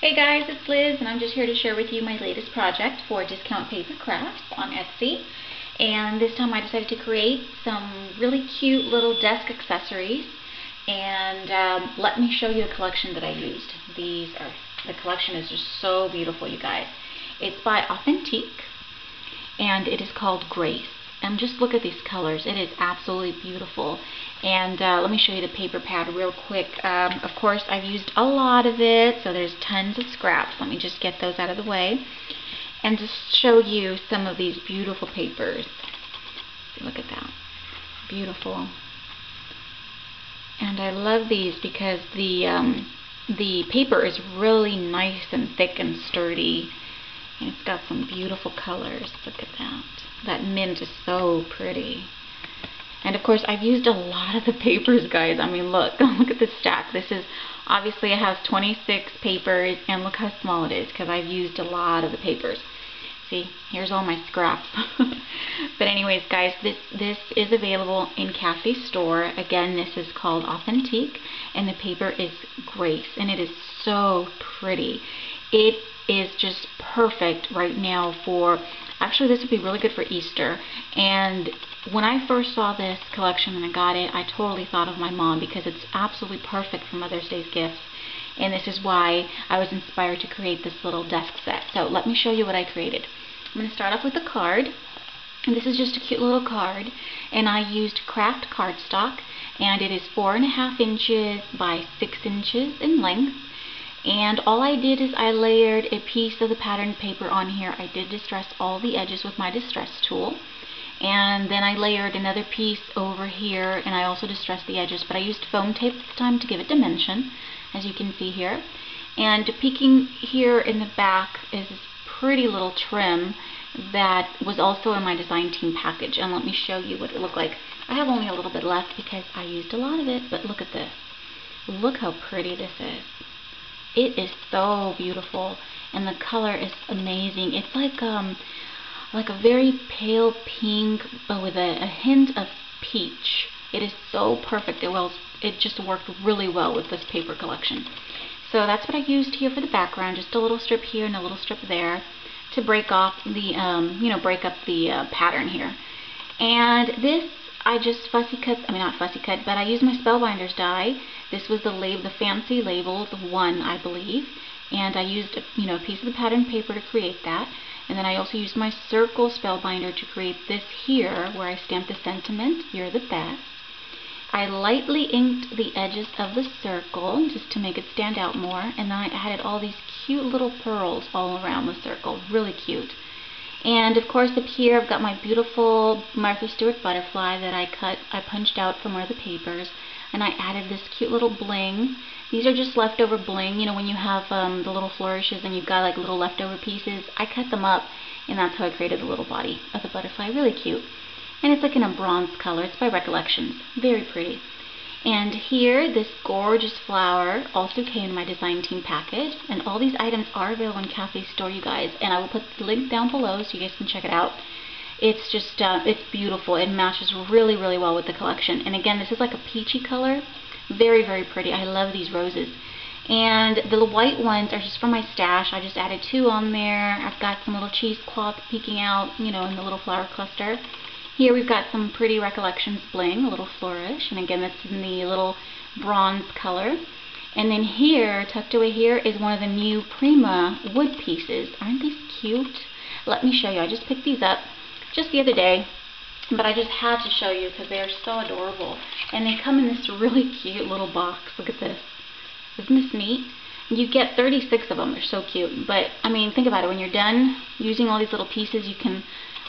Hey guys, it's Liz and I'm just here to share with you my latest project for Discount Paper Crafts on Etsy. And this time I decided to create some really cute little desk accessories. And let me show you the collection that I used. The collection is just so beautiful, you guys. It's by Authentique and it is called Grace. And just look at these colors. It is absolutely beautiful. And let me show you the paper pad real quick. Of course, I've used a lot of it, so there's tons of scraps. Let me just get those out of the way and just show you some of these beautiful papers. Look at that. Beautiful. And I love these because the paper is really nice and thick and sturdy. And it's got some beautiful colors. Look at that. That mint is so pretty. And of course, I've used a lot of the papers, guys. I mean, look at this stack. This is, obviously it has 26 papers, and look how small it is because I've used a lot of the papers. See, here's all my scraps. But anyways, guys, this is available in Cafe Store. Again, this is called Authentique, and the paper is Grace, and it is so pretty. It is just perfect right now for, actually this would be really good for Easter. And when I first saw this collection and I got it, I totally thought of my mom because it's absolutely perfect for Mother's Day's gifts. And this is why I was inspired to create this little desk set. So let me show you what I created. I'm going to start off with the card. And this is just a cute little card. And I used craft cardstock. And it is 4.5 inches by 6 inches in length. And all I did is I layered a piece of the patterned paper on here. I did distress all the edges with my distress tool. And then I layered another piece over here, and I also distressed the edges, but I used foam tape this time to give it dimension, as you can see here. And peeking here in the back is this pretty little trim that was also in my design team package. And let me show you what it looked like. I have only a little bit left because I used a lot of it, but look at this. Look how pretty this is. It is so beautiful, and the color is amazing. It's like a very pale pink, but with a hint of peach. It is so perfect. It just worked really well with this paper collection. So that's what I used here for the background. Just a little strip here and a little strip there to break off the, break up the pattern here. And this I just fussy cut, not fussy cut, but I used my Spellbinders die. This was the fancy label, the one, I believe. And I used, a piece of the pattern paper to create that. And then I also used my circle Spellbinder to create this here, where I stamped the sentiment, "You're the best." I lightly inked the edges of the circle, just to make it stand out more. And then I added all these cute little pearls all around the circle. Really cute. And of course up here I've got my beautiful Martha Stewart butterfly that I punched out from one of the papers, and I added this cute little bling. These are just leftover bling, when you have the little flourishes and you've got like little leftover pieces. I cut them up, and that's how I created the little body of the butterfly. Really cute. And it's like in a bronze color. It's by Recollections. Very pretty. And here, this gorgeous flower also came in my design team package. And all these items are available in Cafe Store, you guys. And I will put the link down below so you guys can check it out. It's just, it's beautiful. It matches really, really well with the collection. And again, this is like a peachy color. Very, very pretty. I love these roses. And the white ones are just from my stash. I just added 2 on there. I've got some little cheesecloth peeking out, in the little flower cluster. Here we've got some pretty Recollections bling, a little flourish, and again that's in the little bronze color. And then here, tucked away here, is one of the new Prima wood pieces. Aren't these cute? Let me show you. I just picked these up just the other day, but I just had to show you because they are so adorable. And they come in this really cute little box. Look at this. Isn't this neat? You get 36 of them. They're so cute. But, think about it. When you're done using all these little pieces, you can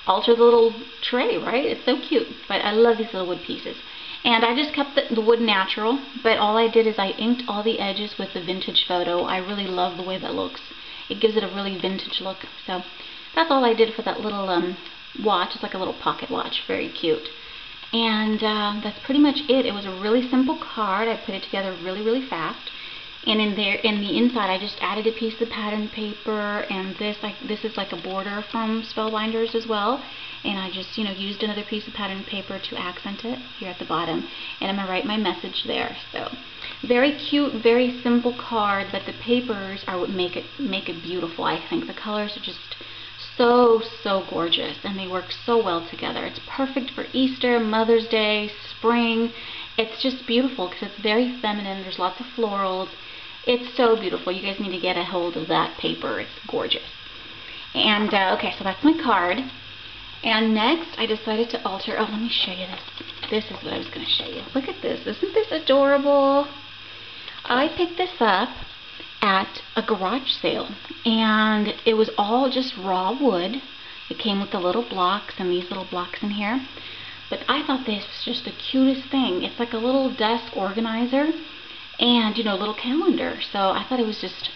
alter the little tray, right? It's so cute. But I love these little wood pieces. And I just kept the wood natural, but all I did is I inked all the edges with the vintage photo. I really love the way that looks. It gives it a really vintage look. So that's all I did for that little watch. It's like a little pocket watch. Very cute. And that's pretty much it. It was a really simple card. I put it together really, really fast. And in the inside, I just added a piece of pattern paper, and this is like a border from Spellbinders as well. And I just, used another piece of pattern paper to accent it here at the bottom. And I'm going to write my message there. So Very cute, very simple card, but the papers are what make it beautiful, I think. The colors are just so gorgeous, and they work so well together. It's perfect for Easter, Mother's Day, spring. It's just beautiful because it's very feminine. There's lots of florals. It's so beautiful. You guys need to get a hold of that paper. It's gorgeous. And okay, so that's my card. And next, I decided to alter. Oh, let me show you this. This is what I was going to show you. Look at this. Isn't this adorable? I picked this up at a garage sale, and it was all just raw wood. It came with the little blocks and these little blocks in here. But I thought this was just the cutest thing. It's like a little desk organizer and, you know, a little calendar. So I thought it was just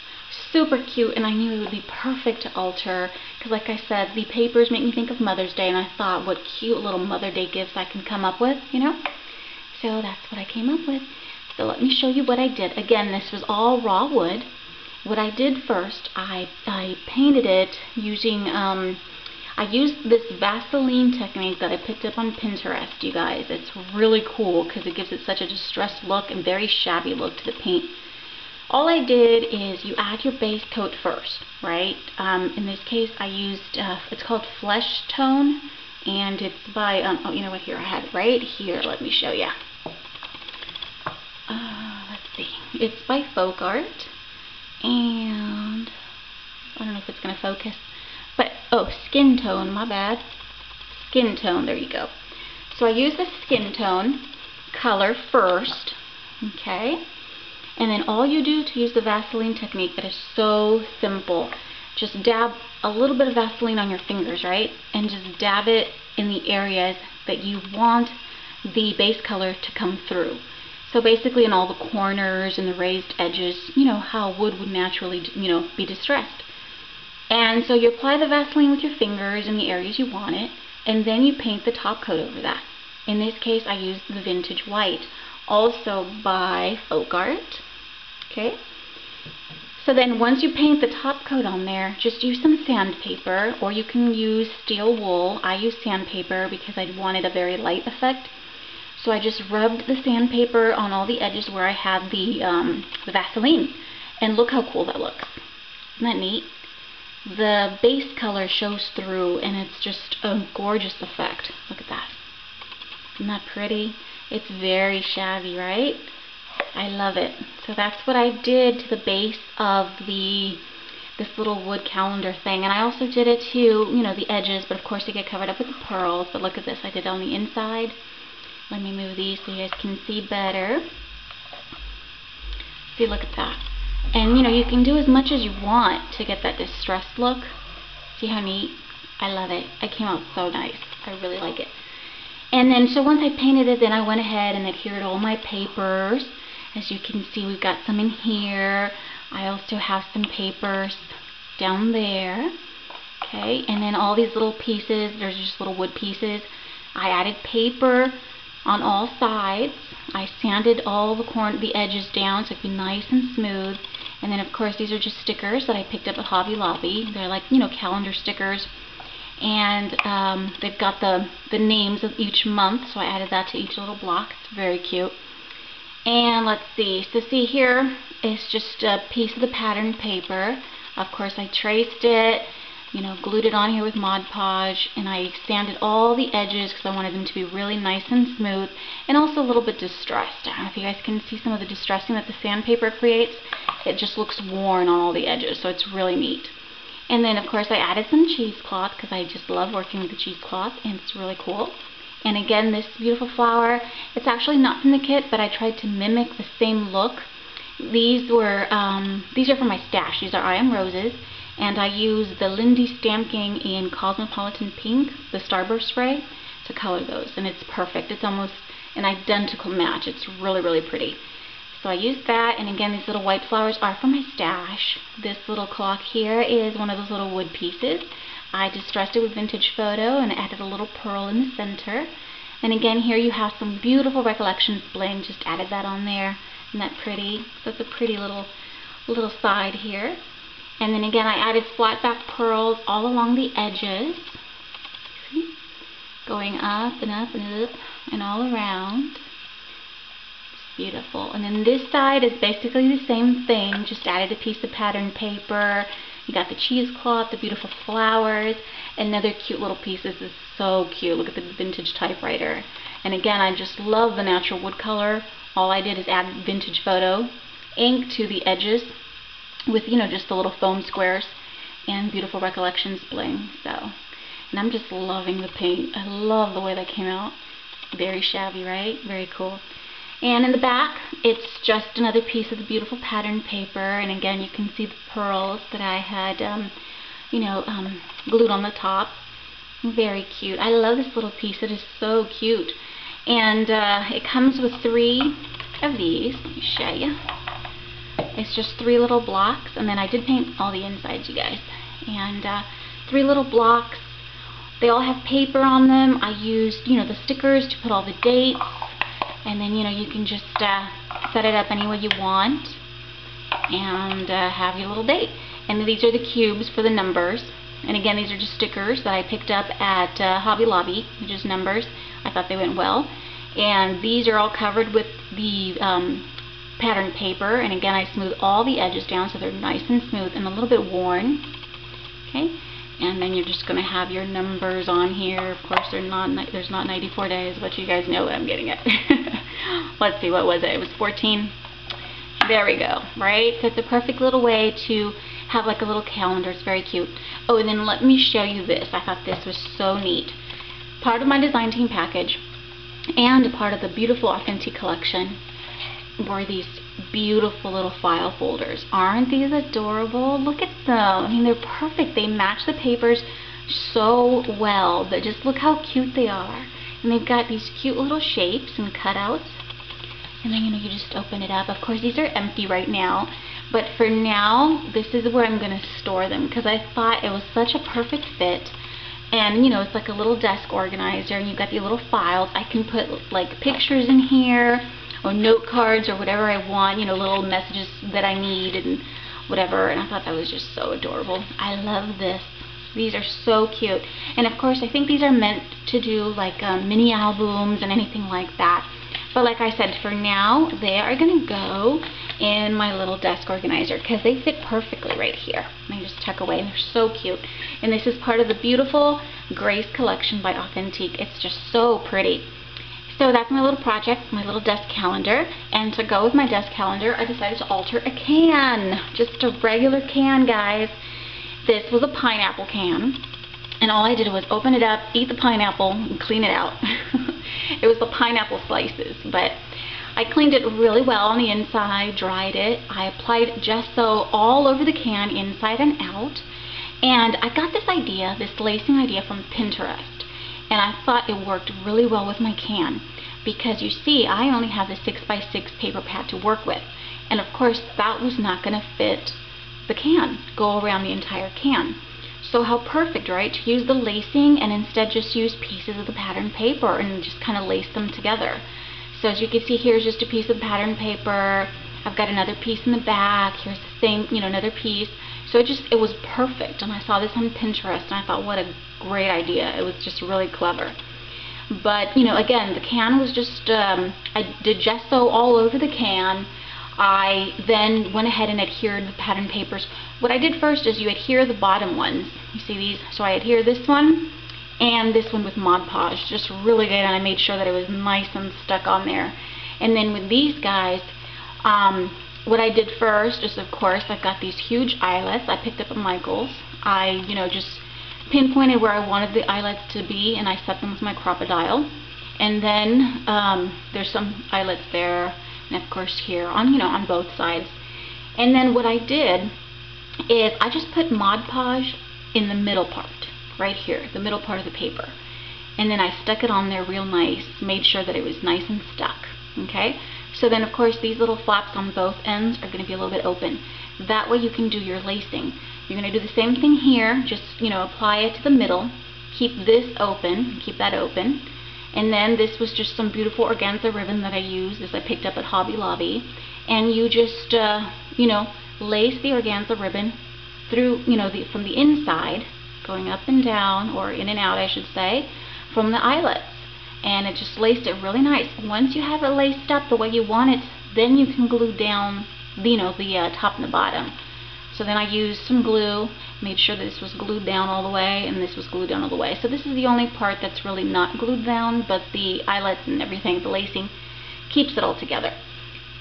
super cute, and I knew it would be perfect to alter because, like I said, the papers make me think of Mother's Day, and I thought what cute little Mother Day gifts I can come up with, you know? So that's what I came up with. So let me show you what I did. Again, this was all raw wood. What I did first, I painted it using, I used this Vaseline technique that I picked up on Pinterest, you guys. It's really cool because it gives it such a distressed look and very shabby look to the paint. All I did is you add your base coat first, right? In this case, I used, it's called Flesh Tone, and it's by, oh, you know what, here, I have it right here. Let me show you. Let's see. It's by Folk Art, and I don't know if it's going to focus, but, oh, Skin Tone, my bad. Skin Tone, there you go. So I use the Skin Tone color first, okay? And then all you do to use the Vaseline technique, that is so simple. Just dab a little bit of Vaseline on your fingers, right? And just dab it in the areas that you want the base color to come through. So basically in all the corners and the raised edges, you know, how wood would naturally, you know, be distressed. And so you apply the Vaseline with your fingers in the areas you want it, and then you paint the top coat over that. In this case, I used the Vintage White, also by Folk Art. Okay, so then once you paint the top coat on there, just use some sandpaper, or you can use steel wool. I use sandpaper because I wanted a very light effect. So I just rubbed the sandpaper on all the edges where I had the Vaseline, and look how cool that looks. Isn't that neat? The base color shows through, and it's just a gorgeous effect. Look at that. Isn't that pretty? It's very shabby, right? I love it. So that's what I did to the base of this little wood calendar thing. And I also did it to, you know, the edges, but of course they get covered up with the pearls. But look at this, I did it on the inside. Let me move these so you guys can see better. See, look at that. And you know, you can do as much as you want to get that distressed look. See how neat? I love it. It came out so nice. I really like it. And then, so once I painted it, then I went ahead and adhered all my papers. As you can see, we've got some in here. I also have some papers down there. Okay, and then all these little pieces, there's just little wood pieces. I added paper on all sides. I sanded all the edges down so it'd be nice and smooth. And then, of course, these are just stickers that I picked up at Hobby Lobby. They're like, you know, calendar stickers. And they've got the names of each month, so I added that to each little block. It's very cute. And let's see, so see here is just a piece of the patterned paper. Of course, I traced it, you know, glued it on here with Mod Podge, and I sanded all the edges because I wanted them to be really nice and smooth, and also a little bit distressed. I don't know if you guys can see some of the distressing that the sandpaper creates. It just looks worn on all the edges, so it's really neat. And then, of course, I added some cheesecloth because I just love working with the cheesecloth, and it's really cool. And again, this beautiful flower, it's actually not from the kit, but I tried to mimic the same look. These are from my stash. These are I Am Roses, and I used the Lindy Stamp Gang in Cosmopolitan Pink, the Starburst spray, to color those, and it's perfect. It's almost an identical match. It's really, really pretty. So I used that, and again, these little white flowers are from my stash. This little clock here is one of those little wood pieces. I distressed it with Vintage Photo and added a little pearl in the center. And again, here you have some beautiful Recollections bling. Just added that on there. Isn't that pretty? So it's a pretty little side here. And then again, I added flat back pearls all along the edges. See? Going up and up and up and all around. Beautiful. And then this side is basically the same thing, just added a piece of pattern paper. You got the cheesecloth, the beautiful flowers, another cute little piece. This is so cute. Look at the vintage typewriter. And again, I just love the natural wood color. All I did is add vintage photo ink to the edges with, you know, just the little foam squares and beautiful recollections bling. So, and I'm just loving the paint. I love the way that came out. Very shabby, right? Very cool. And in the back, it's just another piece of the beautiful pattern paper. And again, you can see the pearls that I had, glued on the top. Very cute. I love this little piece. It is so cute. And it comes with 3 of these. Let me show you. It's just 3 little blocks. And then I did paint all the insides, you guys. And 3 little blocks. They all have paper on them. I used, the stickers to put all the dates. And then, you can just set it up any way you want and have your little date. And these are the cubes for the numbers. And again, these are just stickers that I picked up at Hobby Lobby, which is numbers. I thought they went well. And these are all covered with the pattern paper. And again, I smoothed all the edges down so they're nice and smooth and a little bit worn. Okay. And then you're just going to have your numbers on here. Of course, there's not 94 days, but you guys know what I'm getting at. Let's see, what was it? It was 14. There we go, right? So it's a perfect little way to have like a little calendar. It's very cute. Oh, and then let me show you this. I thought this was so neat. Part of my design team package and a part of the beautiful Authentic collection were these beautiful little file folders. Aren't these adorable? Look at them. I mean, they're perfect. They match the papers so well, but just look how cute they are. And they've got these cute little shapes and cutouts. And then, you just open it up. Of course, these are empty right now, but for now, this is where I'm going to store them because I thought it was such a perfect fit. And, it's like a little desk organizer, and you've got the little files. I can put, like, pictures in here, or note cards, or whatever I want, little messages that I need, and whatever. And I thought that was just so adorable. I love this. These are so cute. And, of course, I think these are meant to do, like, mini albums and anything like that. But like I said, for now, they are going to go in my little desk organizer because they fit perfectly right here. They just tuck away, and they're so cute. And this is part of the beautiful Grace collection by Authentic. It's just so pretty. So that's my little project, my little desk calendar. And to go with my desk calendar, I decided to alter a can. Just a regular can, guys. This was a pineapple can. And all I did was open it up, eat the pineapple, and clean it out. It was the pineapple slices, but I cleaned it really well on the inside, dried it. I applied gesso all over the can, inside and out. And I got this idea, this lacing idea from Pinterest. And I thought it worked really well with my can. Because you see, I only have the 6x6 paper pad to work with. And of course, that was not going to fit the can, go around the entire can. So how perfect, right? To use the lacing and instead just use pieces of the pattern paper and just kind of lace them together. So as you can see, here's just a piece of pattern paper. I've got another piece in the back. Here's the same, another piece. So it was perfect. And I saw this on Pinterest and I thought, what a great idea. It was just really clever. But, again, the can was just, I did gesso all over the can. I then went ahead and adhered the pattern papers. What I did first is you adhere the bottom ones. You see these? So I adhere this one and this one with Mod Podge. Just really good, and I made sure that it was nice and stuck on there. And then with these guys, what I did first is, of course, I've got these huge eyelets I picked up at Michael's. I, just pinpointed where I wanted the eyelets to be, and I set them with my Crocodile. And then there's some eyelets there. And of course here on both sides. And then what I did is I just put Mod Podge in the middle part, right here, the middle part of the paper. And then I stuck it on there real nice, made sure that it was nice and stuck. Okay? So then of course these little flaps on both ends are going to be a little bit open. That way you can do your lacing. You're going to do the same thing here, just apply it to the middle, keep this open, keep that open. And then this was just some beautiful organza ribbon that I used. This I picked up at Hobby Lobby. And you just, lace the organza ribbon through, from the inside, going up and down, or in and out, I should say, from the eyelets. and it just laced it really nice. Once you have it laced up the way you want it, then you can glue down the top and the bottom. So then I used some glue, made sure that this was glued down all the way and this was glued down all the way. So this is the only part that's really not glued down, but the eyelets and everything, the lacing, keeps it all together.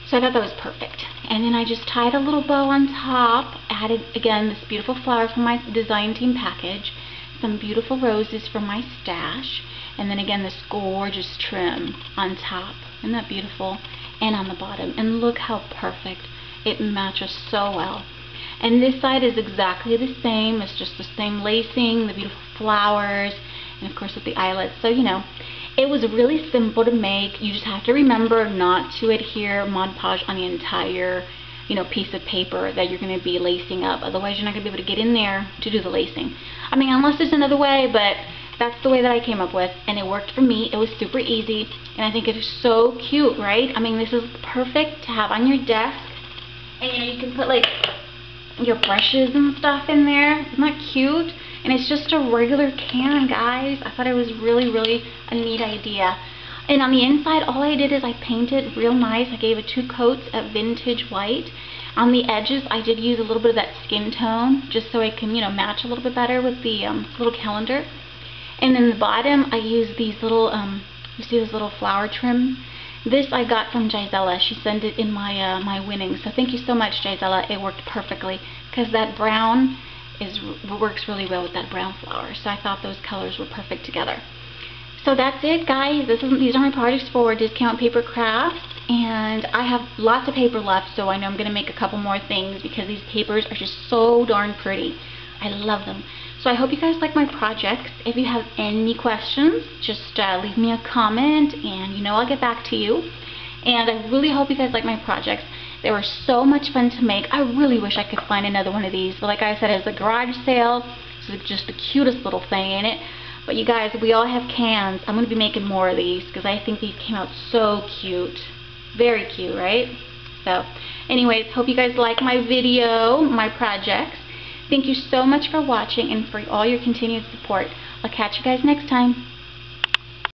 So I thought that was perfect. And then I just tied a little bow on top, added again this beautiful flower from my design team package, some beautiful roses from my stash, and then again this gorgeous trim on top. Isn't that beautiful? And on the bottom. And look how perfect. It matches so well. And this side is exactly the same. It's just the same lacing, the beautiful flowers, and of course with the eyelets. So, you know, it was really simple to make. You just have to remember not to adhere Mod Podge on the entire, piece of paper that you're going to be lacing up. Otherwise, you're not going to be able to get in there to do the lacing. I mean, unless there's another way, but that's the way that I came up with, and it worked for me. It was super easy, and I think it is so cute, right? I mean, this is perfect to have on your desk, and you can put like your brushes and stuff in there. Isn't that cute? And it's just a regular can, guys. I thought it was really, really a neat idea. And on the inside, all I did is I painted real nice. I gave it 2 coats of vintage white. On the edges, I did use a little bit of that skin tone, just so it can, match a little bit better with the little calendar. And then the bottom, I used these little, you see this little flower trim? This I got from Gisela. She sent it in my my winnings. So thank you so much, Gisela. It worked perfectly because that brown works really well with that brown flower. So I thought those colors were perfect together. So that's it, guys. These are my projects for Discount Paper Crafts, and I have lots of paper left. So I know I'm going to make a couple more things because these papers are just so darn pretty. I love them. So I hope you guys like my projects. If you have any questions, just leave me a comment and I'll get back to you. And I really hope you guys like my projects. They were so much fun to make. I really wish I could find another one of these. But like I said, it's a garage sale. It's just the cutest little thing in it. But you guys, we all have cans. I'm going to be making more of these because I think these came out so cute. Very cute, right? So anyways, hope you guys like my video, my projects. Thank you so much for watching and for all your continued support. I'll catch you guys next time.